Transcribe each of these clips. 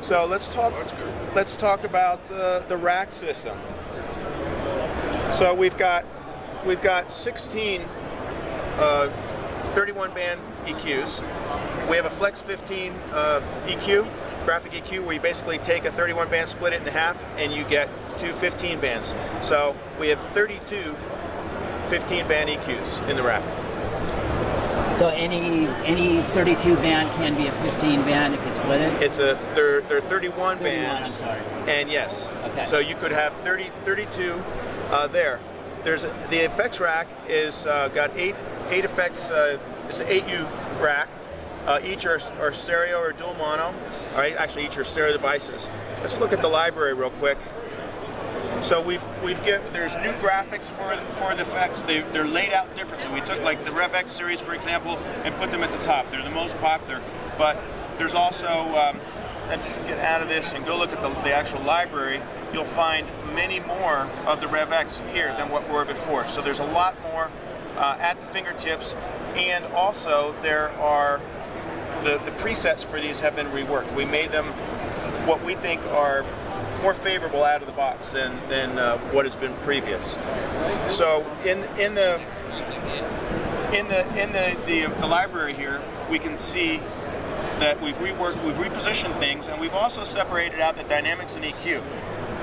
So let's talk. Oh, that's good. Let's talk about the rack system. So we've got 16 31 band EQs. We have a Flex 15 EQ, graphic EQ, where you basically take a 31 band, split it in half, and you get two 15 bands. So we have 32 15 band EQs in the rack. So any 32 band can be a 15 band if you split it? They're 31 bands. I'm sorry. And yes. Okay. So you could have 32 there. The effects rack is got eight effects. It's an 8U rack. Each are stereo or dual mono. All right, actually each are stereo devices. Let's look at the library real quick. So there's new graphics for the effects. They're laid out differently. We took like the Rev X series, for example, and put them at the top. They're the most popular. But there's also, let's just get out of this and go look at the actual library. You'll find many more of the Rev X here than what were before. So there's a lot more at the fingertips, and also there are the presets for these have been reworked. We made them what we think are more favorable out of the box than what has been previous. So in the library here, we can see that we've repositioned things, and we've also separated out the dynamics and EQ.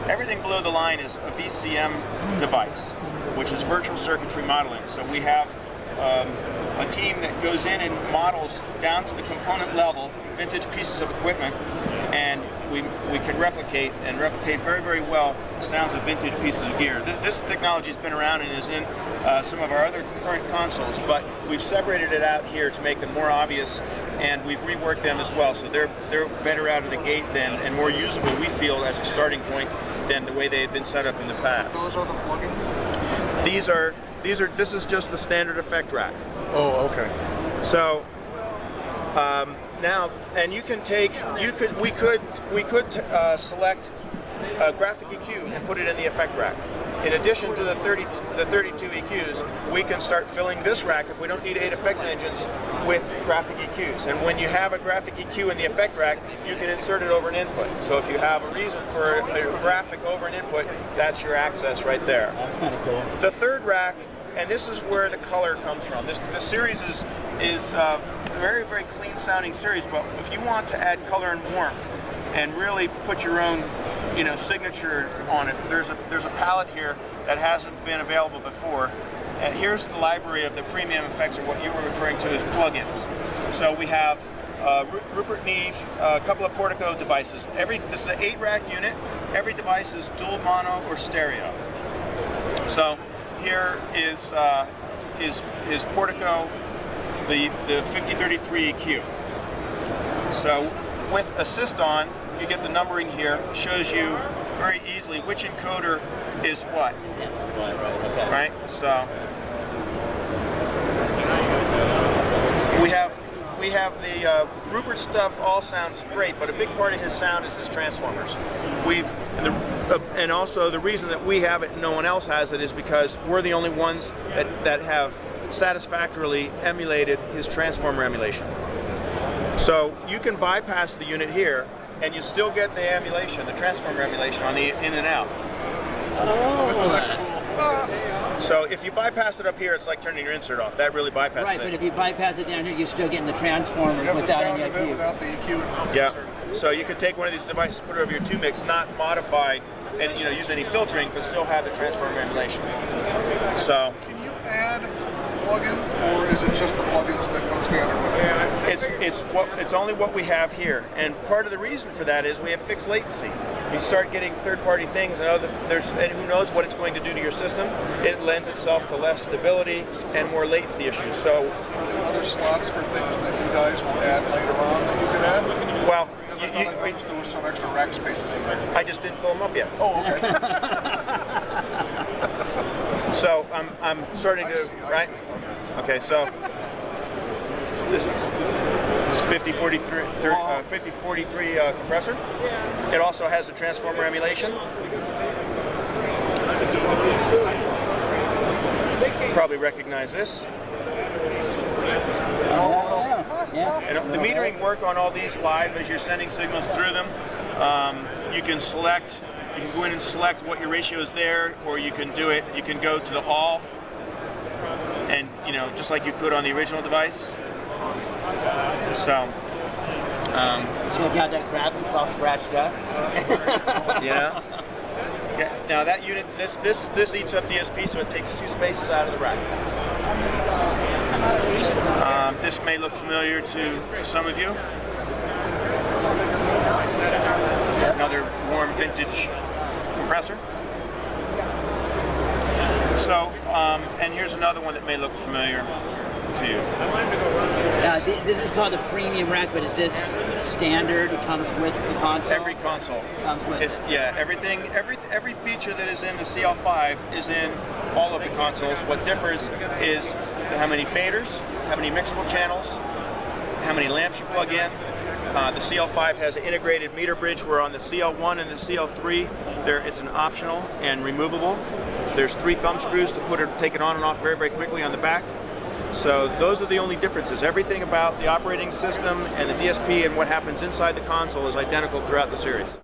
Everything below the line is a VCM device, which is virtual circuitry modeling. So we have a team that goes in and models down to the component level vintage pieces of equipment, and we can replicate very, very well the sounds of vintage pieces of gear. This technology has been around and is in some of our other current consoles, but we've separated it out here to make them more obvious, and we've reworked them as well. So they're better out of the gate and more usable, we feel, as a starting point than the way they had been set up in the past. Those are the plugins? This is just the standard effect rack. Oh, okay. So now, and we could select a graphic EQ and put it in the effect rack. In addition to the 32 EQs, we can start filling this rack, if we don't need 8 effects engines, with graphic EQs. And when you have a graphic EQ in the effect rack, you can insert it over an input. So if you have a reason for a graphic over an input, that's your access right there. That's kind of cool. The third rack, and this is where the color comes from. This series is a very, very clean sounding series, but if you want to add color and warmth and really put your own signature on it, there's a palette here that hasn't been available before. And here's the library of the premium effects, or what you were referring to as plugins. So we have Rupert Neve, a couple of Portico devices. This is an 8-rack unit. Every device is dual mono or stereo. So here is his Portico, the 5033 EQ. So with Assist on, you get the numbering here. Shows you very easily which encoder is what. Okay. Right? So we have the Rupert stuff all sounds great, but a big part of his sound is his transformers. And also the reason that we have it and no one else has it is because we're the only ones that have satisfactorily emulated his transformer emulation. So you can bypass the unit here, and you still get the emulation, the transformer emulation on the in and out. Oh, Isn't that cool? So if you bypass it up here, it's like turning your insert off. That really bypasses right, it. but if you bypass it down here, you're still getting the transformers You have the without sound any of it EQ. without the EQ and Yeah. So you could take one of these devices, put it over your 2-mix, not modify and use any filtering, but still have the transformer emulation. So Can you add plugins, or is it just the plugins that come standard with it? it's only what we have here, and part of the reason for that is we have fixed latency. You start getting third-party things, and who knows what it's going to do to your system. It lends itself to less stability and more latency issues. So, Are there other slots for things that you guys will add later on that you could add? well, Because I thought I noticed there was some extra rack spaces in there. I just didn't fill them up yet. Oh, okay. So I'm starting I to see. right. Okay, so this is 5043 compressor. It also has a transformer emulation. Probably recognize this. Yeah. And the metering work on all these live as you're sending signals through them. You can select. You can go in and select what your ratio is there, or you can do it. You can go to the all, and just like you could on the original device. So. Check out that graphics all scratched up. Yeah. Now that unit, this eats up DSP, so it takes 2 spaces out of the rack. This may look familiar to some of you. Another warm vintage compressor. So, and here's another one that may look familiar to you. This is called a premium rack, but is this standard? It comes with the console? Every console. Comes with. Everything, every feature that is in the CL5 is in all of the consoles. What differs is how many faders, how many mixable channels, how many lamps you plug in. The CL5 has an integrated meter bridge, where on the CL1 and the CL3, it's an optional and removable. There's 3 thumb screws to take it on and off very, very quickly on the back. So those are the only differences. Everything about the operating system and the DSP and what happens inside the console is identical throughout the series.